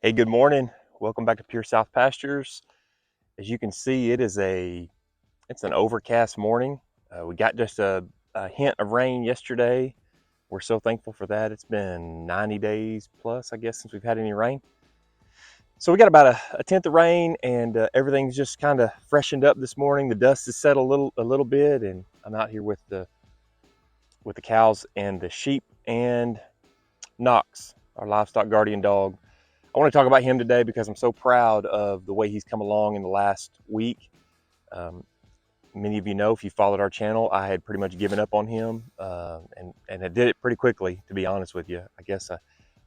Hey, good morning. Welcome back to Pure South Pastures. As you can see, it's an overcast morning. We got just a hint of rain yesterday. We're so thankful for that. It's been 90 days plus, I guess, since we've had any rain. So we got about a tenth of rain, and everything's just kind of freshened up this morning. The dust has settled a little bit, and I'm out here with the cows and the sheep and Knox, our livestock guardian dog. I want to talk about him today because I'm so proud of the way he's come along in the last week. Um, Many of you know, if you followed our channel, I had pretty much given up on him, and I did it pretty quickly, to be honest with you. I guess I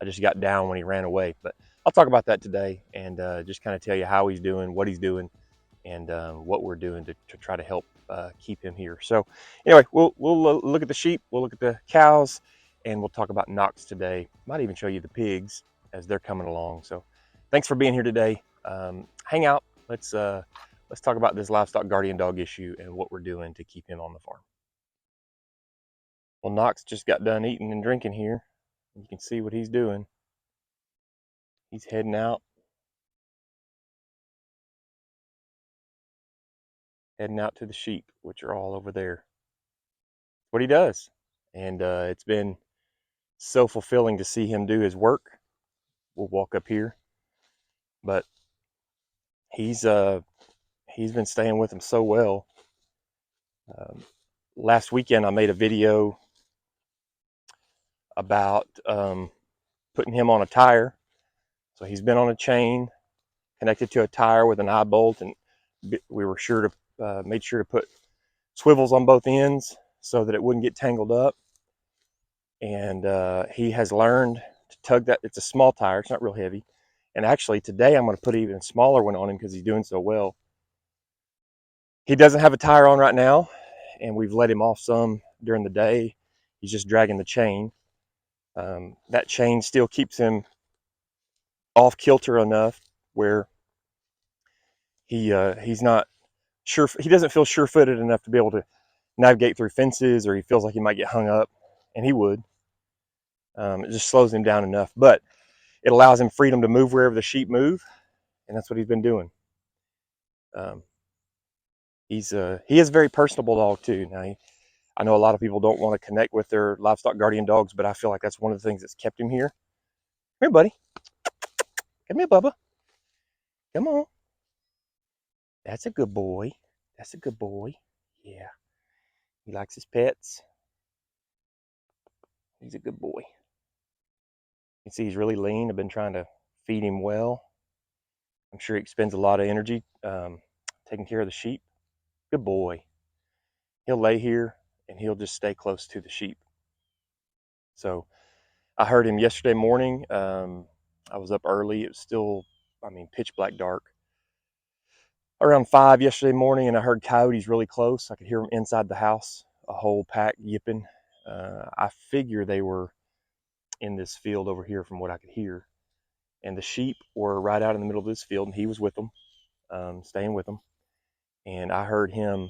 just got down when he ran away. But I'll talk about that today and just kind of tell you how he's doing, what he's doing, and what we're doing to try to help keep him here. So anyway, we'll look at the sheep, we'll look at the cows, and we'll talk about Knox today. Might even show you the pigs as they're coming along. So thanks for being here today. Hang out. Let's talk about this livestock guardian dog issue and what we're doing to keep him on the farm. Well, Knox just got done eating and drinking here. You can see what he's doing. He's heading out to the sheep, which are all over there. What he does. And it's been so fulfilling to see him do his work. We'll walk up here, but he's been staying with him so well. Last weekend I made a video about putting him on a tire. So he's been on a chain connected to a tire with an eye bolt, and we were made sure to put swivels on both ends so that it wouldn't get tangled up. And he has learned to tug that. It's a small tire, it's not real heavy. And actually today I'm going to put an even smaller one on him because he's doing so well. He doesn't have a tire on right now, and we've let him off some during the day. He's just dragging the chain. That chain still keeps him off kilter enough where he's not sure. He doesn't feel sure-footed enough to be able to navigate through fences, or he feels like he might get hung up, and he would. It just slows him down enough, but it allows him freedom to move wherever the sheep move, and that's what he's been doing. He is a very personable dog too. Now, I know a lot of people don't want to connect with their livestock guardian dogs, but I feel like that's one of the things that's kept him here. Come here, buddy. Come here, Bubba. Come on. That's a good boy. That's a good boy. Yeah. He likes his pets. He's a good boy. You can see he's really lean. I've been trying to feed him well. I'm sure he expends a lot of energy taking care of the sheep. Good boy. He'll lay here and he'll just stay close to the sheep. So I heard him yesterday morning. I was up early. It was still, pitch black dark. Around 5 yesterday morning, and I heard coyotes really close. I could hear them inside the house, a whole pack yipping. I figure they were in this field over here from what I could hear. And the sheep were right out in the middle of this field, and he was with them, staying with them. And I heard him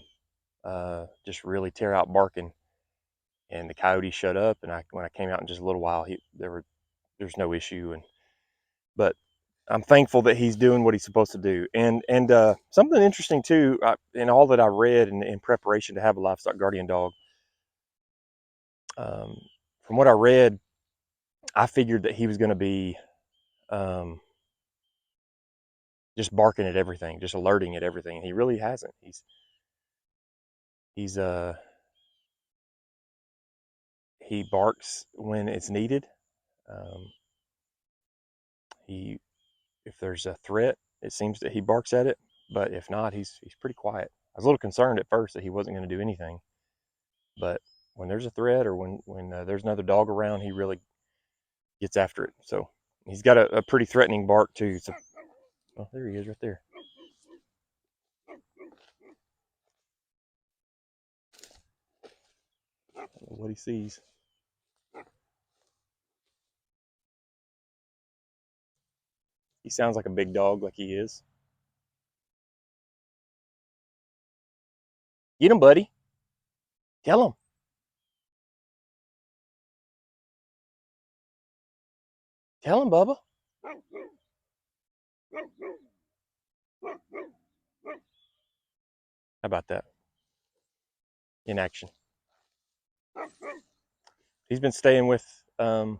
just really tear out barking, and the coyote shut up. And when I came out in just a little while, there's no issue. But I'm thankful that he's doing what he's supposed to do. And something interesting too, in all that I read in preparation to have a livestock guardian dog, from what I read, I figured that he was going to be just barking at everything, just alerting at everything. And he really hasn't. He's he barks when it's needed. Um, if there's a threat, it seems that he barks at it. But if not, he's pretty quiet. I was a little concerned at first that he wasn't going to do anything, but when there's a threat, or when there's another dog around, he really gets after it. So he's got a pretty threatening bark too. So, oh, there he is, right there. I don't know what he sees. He sounds like a big dog, like he is. Get him, buddy. Tell him. Tell him, Bubba. How about that in action? He's been staying with the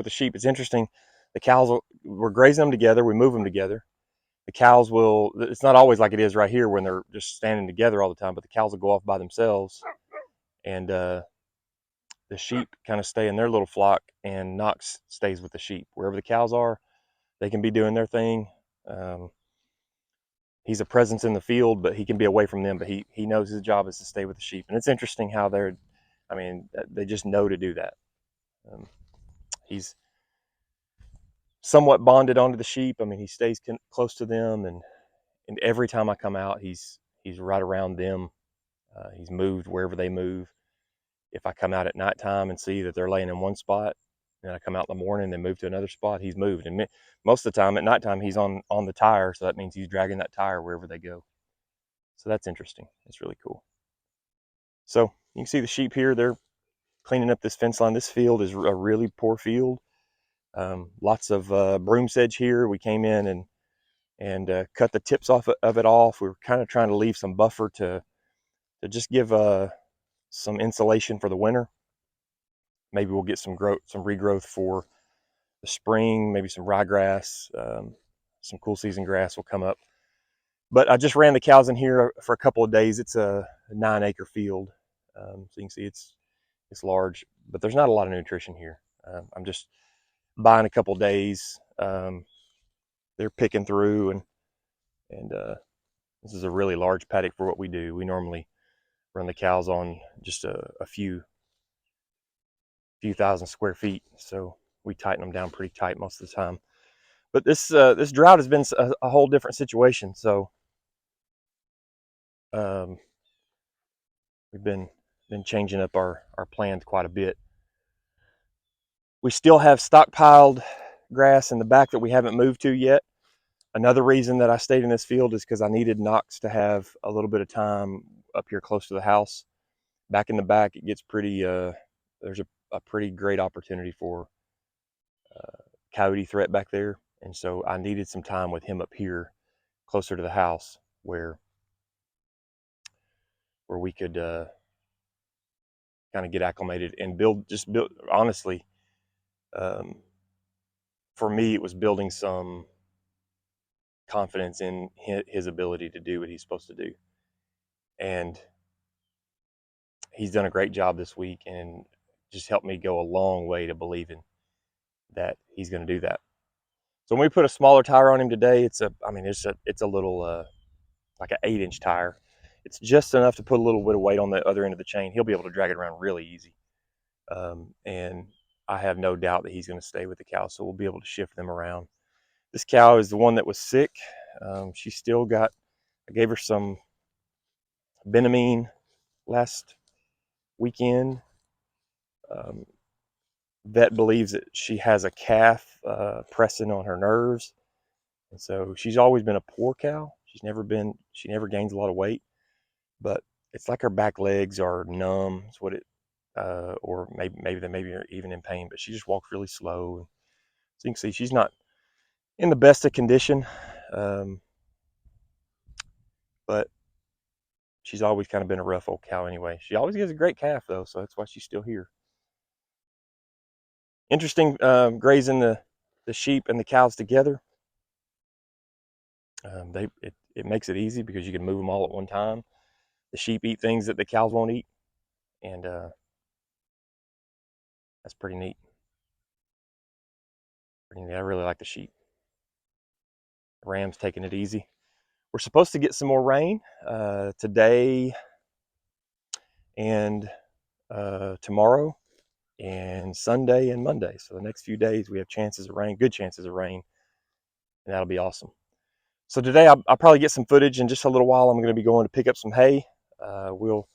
sheep. It's interesting. The cows we're grazing them together. We move them together. The cows will. It's not always like it is right here when they're just standing together all the time. But the cows will go off by themselves, and the sheep kind of stay in their little flock, and Knox stays with the sheep wherever the cows are. They can be doing their thing. Um, he's a presence in the field, but he can be away from them. But he knows his job is to stay with the sheep, and it's interesting how they're. I mean, they just know to do that. Um, he's somewhat bonded onto the sheep. I mean, he stays close to them, and every time I come out, he's right around them. He's moved wherever they move. If I come out at nighttime and see that they're laying in one spot, and I come out in the morning and they move to another spot, he's moved. And most of the time at nighttime, he's on the tire, so that means he's dragging that tire wherever they go. So that's interesting. It's really cool. So you can see the sheep here. They're cleaning up this fence line. This field is a really poor field. Lots of broom sedge here. We came in and cut the tips off of it off. We were kind of trying to leave some buffer to just give some insulation for the winter. Maybe we'll get some regrowth for the spring. Maybe some ryegrass, some cool season grass will come up. But I just ran the cows in here for a couple of days. It's a 9-acre field, so you can see it's large, but there's not a lot of nutrition here. I'm just buying a couple of days. They're picking through, and this is a really large paddock for what we do. We normally run the cows on just a few thousand square feet, so we tighten them down pretty tight most of the time. But this drought has been a whole different situation. So we've been changing up our plans quite a bit. We still have stockpiled grass in the back that we haven't moved to yet. Another reason that I stayed in this field is because I needed Knox to have a little bit of time up here close to the house. Back in the back, it gets pretty. There's a pretty great opportunity for coyote threat back there, and so I needed some time with him up here, closer to the house, where we could kind of get acclimated and build. Honestly, for me, it was building some confidence in his ability to do what he's supposed to do, and he's done a great job this week, and just helped me go a long way to believing that he's going to do that. So when we put a smaller tire on him today, it's a little like an 8-inch tire. It's just enough to put a little bit of weight on the other end of the chain. He'll be able to drag it around really easy, and I have no doubt that he's going to stay with the cow. So we'll be able to shift them around. This cow is the one that was sick. She still got. I gave her some Benamine last weekend. Vet believes that she has a calf pressing on her nerves, and so she's always been a poor cow. She never gains a lot of weight, but it's like her back legs are numb. It's what it, or maybe are even in pain. But she just walks really slow. So you can see she's not in the best of condition, but she's always kind of been a rough old cow anyway. She always gives a great calf though, so that's why she's still here. Interesting, grazing the sheep and the cows together. It makes it easy because you can move them all at one time. The sheep eat things that the cows won't eat, and that's pretty neat. I really like the sheep. The rams taking it easy. We're supposed to get some more rain today and tomorrow and Sunday and Monday. So the next few days we have chances of rain, good chances of rain, and that'll be awesome. So today I'll probably get some footage in just a little while. I'm going to be going to pick up some hay. We'll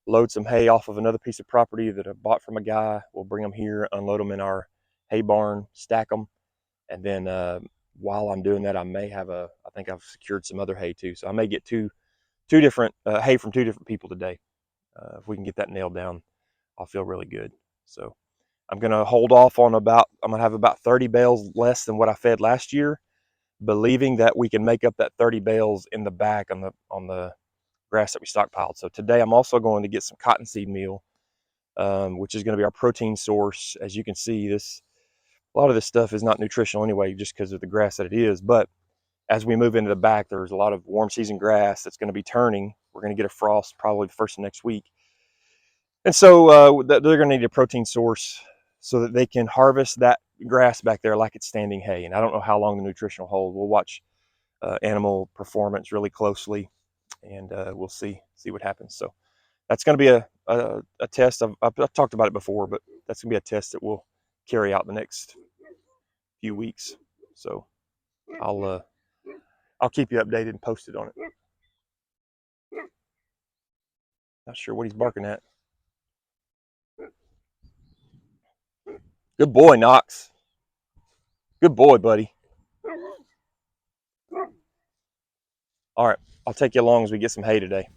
load some hay off of another piece of property that I bought from a guy. We'll bring them here, unload them in our hay barn, stack them, and then while I'm doing that, I think I've secured some other hay too. So I may get two different hay from two different people today. If we can get that nailed down, I'll feel really good. So I'm going to hold off on I'm going to have about 30 bales less than what I fed last year, believing that we can make up that 30 bales in the back on the grass that we stockpiled. So today I'm also going to get some cottonseed meal, which is going to be our protein source. As you can see, a lot of this stuff is not nutritional anyway, just because of the grass that it is. But as we move into the back, there's a lot of warm season grass that's going to be turning. We're going to get a frost probably the first of next week. And so they're going to need a protein source so that they can harvest that grass back there like it's standing hay. And I don't know how long the nutrition will hold. We'll watch animal performance really closely, and we'll see what happens. So that's going to be a test. I've talked about it before, but that's going to be a test that we'll carry out the next few weeks. So I'll keep you updated and posted on it. Not sure what he's barking at. Good boy, Knox. Good boy, buddy. All right, I'll take you along as we get some hay today.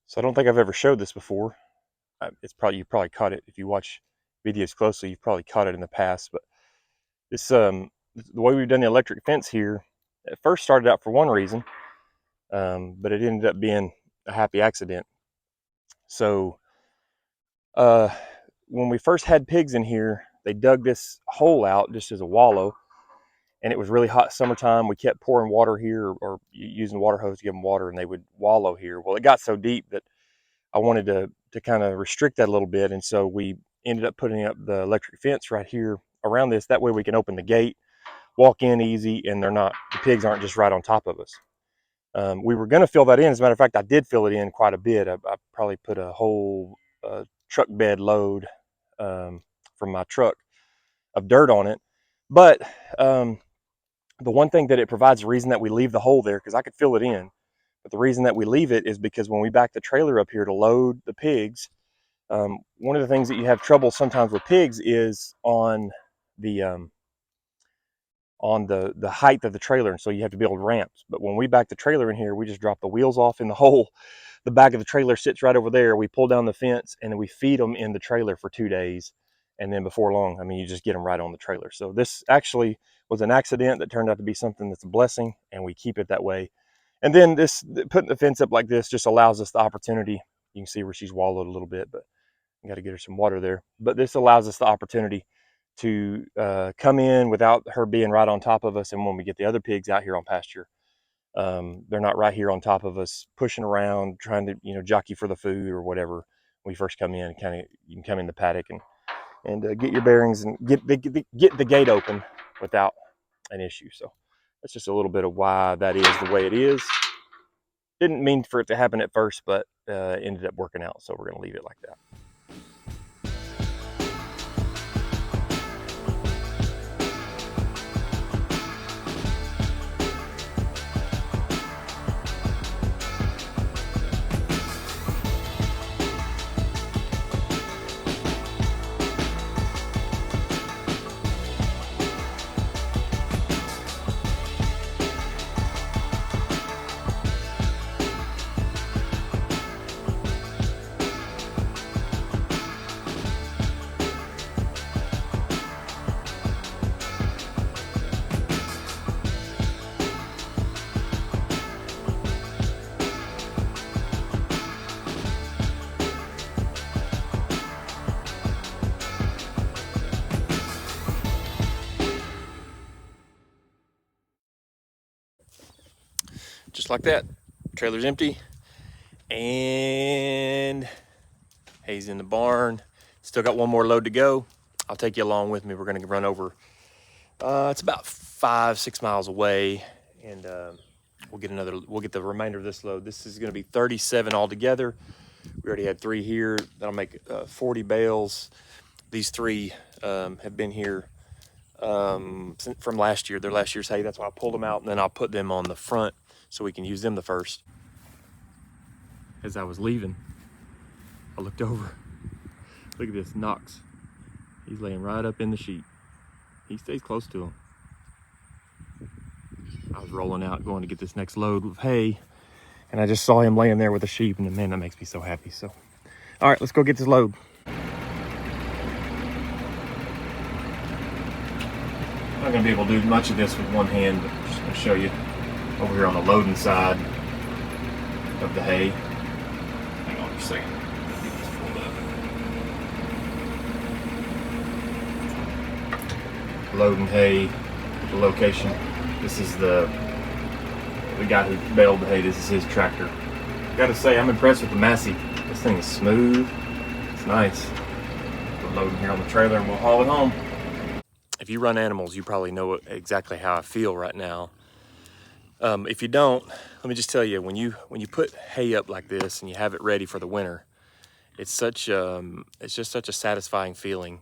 So I don't think I've ever showed this before. You probably caught it if you watch videos closely. You've probably caught it in the past, but this the way we've done the electric fence here, it first started out for one reason, but it ended up being a happy accident. So when we first had pigs in here, they dug this hole out just as a wallow, and it was really hot summertime. We kept pouring water here or using water hose to give them water, and they would wallow here. Well, it got so deep that I wanted to kind of restrict that a little bit, and so we ended up putting up the electric fence right here around this. That way we can open the gate, walk in easy, and the pigs aren't just right on top of us. We were going to fill that in. As a matter of fact, I did fill it in quite a bit. I probably put a whole truck bed load from my truck of dirt on it. But the one thing that it provides, the reason that we leave the hole there, because I could fill it in, but the reason that we leave it is because when we back the trailer up here to load the pigs, one of the things that you have trouble sometimes with pigs is the the height of the trailer, and so you have to build ramps. But when we back the trailer in here, we just drop the wheels off in the hole. The back of the trailer sits right over there. We pull down the fence, and then we feed them in the trailer for 2 days, and then before long, I mean, you just get them right on the trailer. So this actually was an accident that turned out to be something that's a blessing, and we keep it that way. And then putting the fence up like this just allows us the opportunity. You can see where she's wallowed a little bit, but I got to get her some water there. But this allows us the opportunity to come in without her being right on top of us. And when we get the other pigs out here on pasture, they're not right here on top of us, pushing around, trying to jockey for the food or whatever. When we first come in, you can come in the paddock and get your bearings and get the gate open without an issue. So that's just a little bit of why that is the way it is. Didn't mean for it to happen at first, but ended up working out. So we're going to leave it like that. Just like that, trailer's empty, and hay's in the barn. Still got one more load to go. I'll take you along with me. We're going to run over. It's about 5-6 miles away, and We'll get the remainder of this load. This is going to be 37 altogether. We already had 3 here. That'll make 40 bales. These 3 have been here from last year. They're last year's hay. That's why I pulled them out, and then I'll put them on the front so we can use them the first. As I was leaving, I looked over. Look at this, Knox. He's laying right up in the sheet. He stays close to him. I was rolling out, going to get this next load of hay, and I just saw him laying there with the sheep, and man, that makes me so happy. So, all right, let's go get this load. I'm not gonna be able to do much of this with one hand, but I'm just gonna show you over here on the loading side of the hay. Hang on just a second. Get this pulled up. Loading hay, the location. This is the guy who baled the hay. This is his tractor. Gotta say, I'm impressed with the Massey. This thing is smooth. It's nice. We're loading here on the trailer and we'll haul it home. If you run animals, you probably know exactly how I feel right now. If you don't, let me just tell you, when you put hay up like this and you have it ready for the winter, it's just such a satisfying feeling,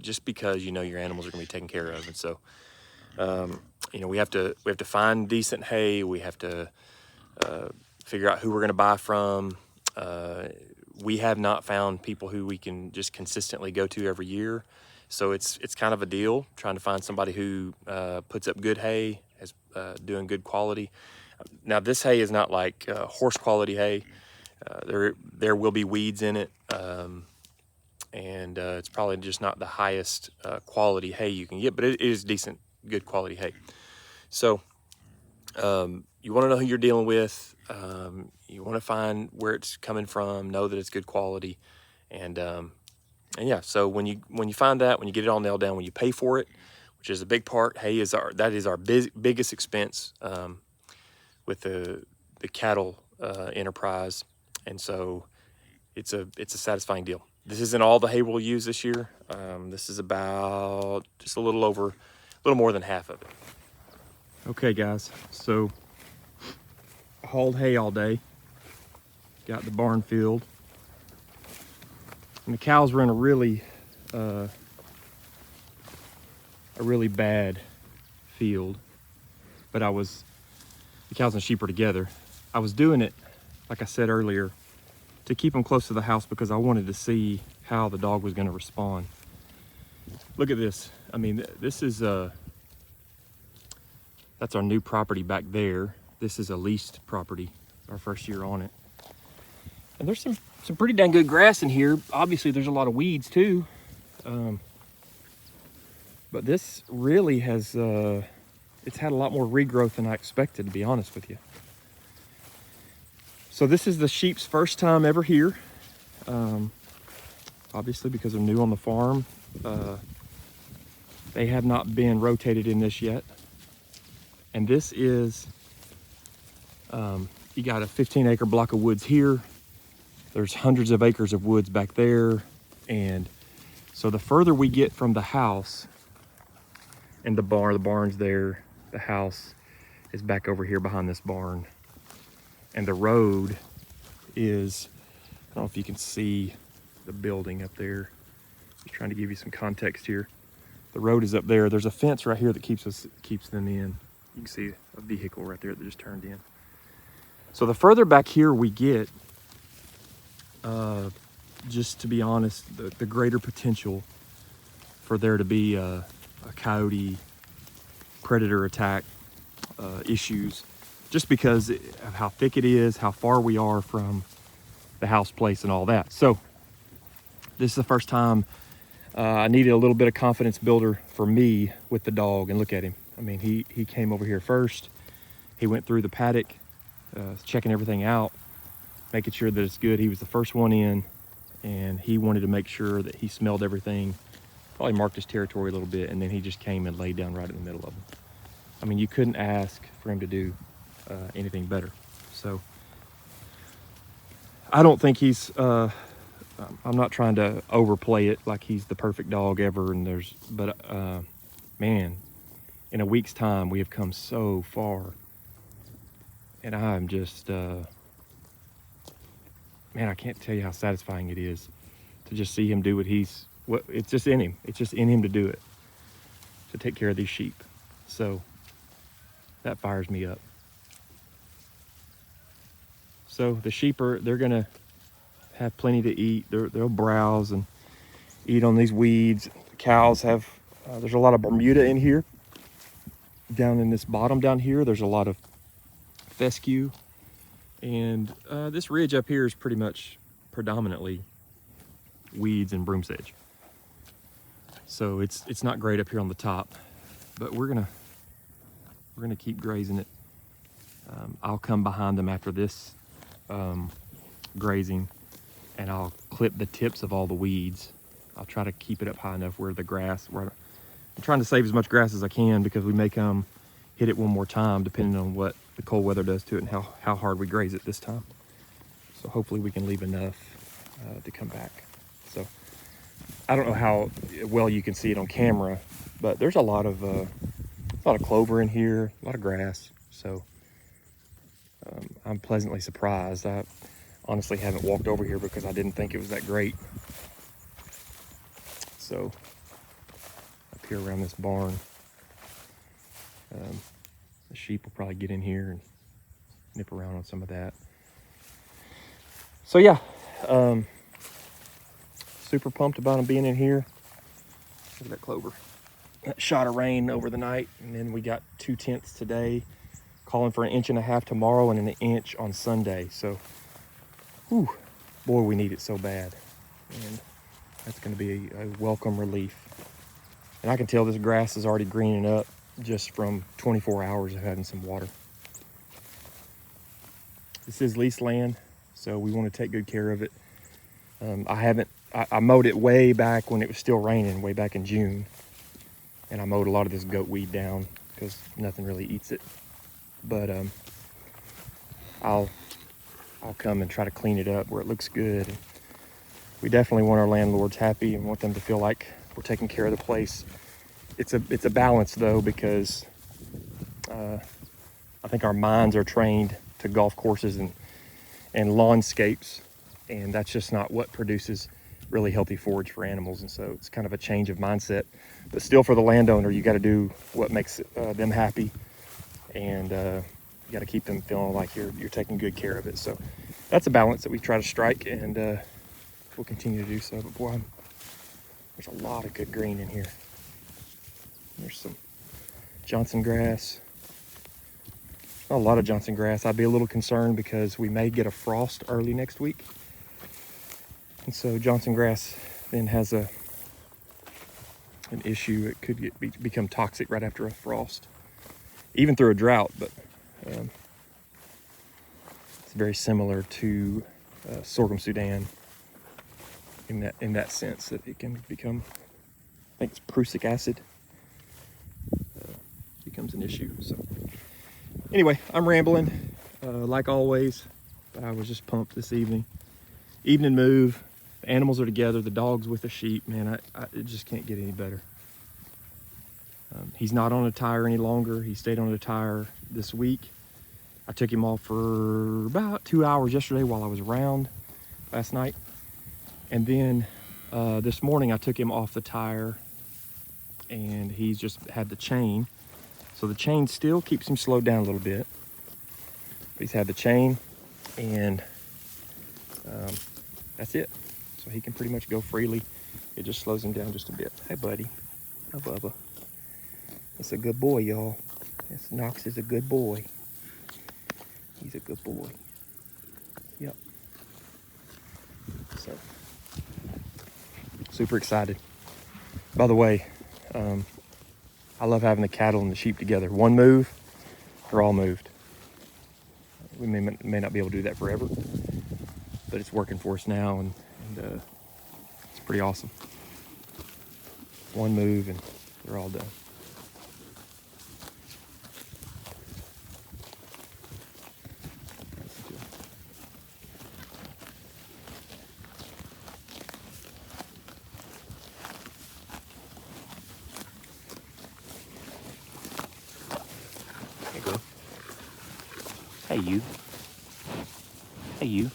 just because you know your animals are gonna be taken care of. And so you know, we have to find decent hay. We have to figure out who we're going to buy from. We have not found people who we can just consistently go to every year, so it's kind of a deal trying to find somebody who puts up good hay, is doing good quality. Now, this hay is not like horse quality hay. There will be weeds in it, and it's probably just not the highest quality hay you can get, but it is decent, good quality hay. So you want to know who you're dealing with. You want to find where it's coming from, know that it's good quality, and yeah. So when you find that, when you get it all nailed down, when you pay for it, which is a big part, hay is our biggest expense with the cattle enterprise, and so it's a satisfying deal. This isn't all the hay we'll use this year. This is about just a little more than half of it. Okay guys, so I hauled hay all day, got the barn filled, and the cows were in a really bad field, but the cows and sheep are together. I was doing it, like I said earlier, to keep them close to the house because I wanted to see how the dog was going to respond. Look at this. I mean, this is that's our new property back there. This is a leased property, our first year on it. And there's some pretty dang good grass in here. Obviously, there's a lot of weeds too. But this really has, it's had a lot more regrowth than I expected, to be honest with you. So this is the sheep's first time ever here. Obviously, because they're new on the farm. They have not been rotated in this yet. And this is, you got a 15-acre block of woods here. There's hundreds of acres of woods back there. And so the further we get from the house and the barn's there, the house is back over here behind this barn. And the road is, I don't know if you can see the building up there. Just trying to give you some context here. The road is up there. There's a fence right here that keeps them in. You can see a vehicle right there that just turned in. So the further back here we get, just to be honest, the greater potential for there to be a coyote predator attack issues, just because of how thick it is, how far we are from the house place and all that. So this is the first time I needed a little bit of confidence builder for me with the dog. And look at him. I mean, he came over here first. He went through the paddock, checking everything out, making sure that it's good. He was the first one in, and he wanted to make sure that he smelled everything, probably marked his territory a little bit, and then he just came and laid down right in the middle of them. I mean, you couldn't ask for him to do anything better. So I don't think he's, I'm not trying to overplay it like he's the perfect dog ever, but man, in a week's time, we have come so far And I'm just, man, I can't tell you how satisfying it is to just see him do it's just in him. It's just in him to do it, to take care of these sheep. So that fires me up. So the sheep they're gonna have plenty to eat. They'll browse and eat on these weeds. The cows have, there's a lot of Bermuda in here. Down in this bottom down here, there's a lot of fescue. And this ridge up here is pretty much predominantly weeds and broom sedge. So it's not great up here on the top, but we're gonna keep grazing it. I'll come behind them after this grazing, and I'll clip the tips of all the weeds. I'll try to keep it up high enough where I'm trying to save as much grass as I can, because we may come hit it one more time depending on what the cold weather does to it and how hard we graze it this time. So hopefully we can leave enough to come back. So I don't know how well you can see it on camera, but there's a lot of clover in here, a lot of grass. So I'm pleasantly surprised. I honestly haven't walked over here because I didn't think it was that great. So up here around this barn, the sheep will probably get in here and nip around on some of that. So yeah, super pumped about them being in here. Look at that clover. That shot of rain over the night, and then we got 2/10 today, calling for 1.5 inches tomorrow and 1 inch on Sunday. So, whew, boy, we need it so bad. And that's going to be a welcome relief. And I can tell this grass is already greening up just from 24 hours of having some water. This is leased land, so we want to take good care of it. I mowed it way back when it was still raining, way back in June. And I mowed a lot of this goat weed down because nothing really eats it. But I'll come and try to clean it up where it looks good. We definitely want our landlords happy and want them to feel like we're taking care of the place. It's a balance though, because I think our minds are trained to golf courses and lawnscapes, and that's just not what produces really healthy forage for animals. And so it's kind of a change of mindset, but still for the landowner, you got to do what makes them happy, and you got to keep them feeling like you're taking good care of it. So that's a balance that we try to strike, and we'll continue to do so. But boy, there's a lot of good green in here. There's some Johnson grass, a lot of Johnson grass. I'd be a little concerned because we may get a frost early next week. And so Johnson grass then has an issue. It could become toxic right after a frost, even through a drought. But it's very similar to sorghum Sudan in that sense, that it can become, I think it's prussic acid, becomes an issue. So anyway, I'm rambling like always, but I was just pumped this evening. Evening move. The animals are together, the dog's with the sheep. Man, it just can't get any better. He's not on a tire any longer. He stayed on a tire this week. I took him off for about 2 hours yesterday while I was around last night. And then this morning I took him off the tire, and he's just had the chain. So the chain still keeps him slowed down a little bit. But he's had the chain, and that's it. So he can pretty much go freely. It just slows him down just a bit. Hey, buddy. Hi, Bubba. That's a good boy, y'all. This Knox is a good boy. He's a good boy. Yep. So, super excited. By the way, I love having the cattle and the sheep together. One move, they're all moved. We may not be able to do that forever, but it's working for us now, and it's pretty awesome. One move and they're all done. Hey, you. Hey, you.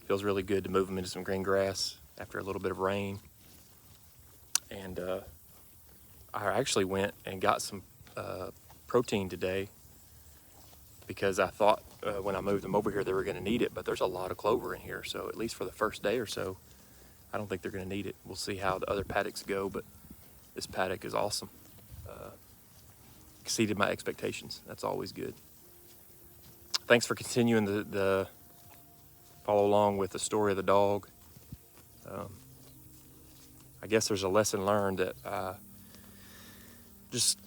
Feels really good to move them into some green grass after a little bit of rain. And I actually went and got some protein today because I thought when I moved them over here they were going to need it, but there's a lot of clover in here, so at least for the first day or so I don't think they're going to need it. We'll see how the other paddocks go, but this paddock is awesome. Exceeded my expectations. That's always good. Thanks for continuing the follow along with the story of the dog. I guess there's a lesson learned that just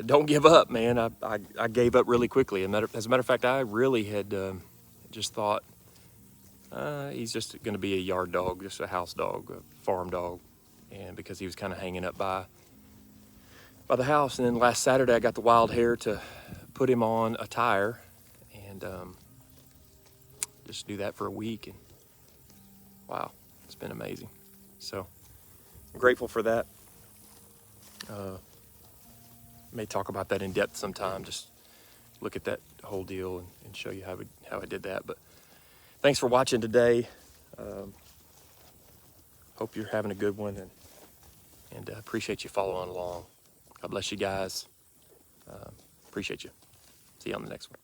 don't give up, man. I gave up really quickly. As a matter of fact, I really had just thought he's just going to be a yard dog, just a house dog, a farm dog, and because he was kind of hanging up by the house. And then last Saturday, I got the wild hair to put him on a tire and just do that for a week. And wow, it's been amazing. So I'm grateful for that. May talk about that in depth sometime. Just look at that whole deal and show you how I did that. But thanks for watching today. Hope you're having a good one, and appreciate you following along. God bless you guys. Appreciate you. See you on the next one.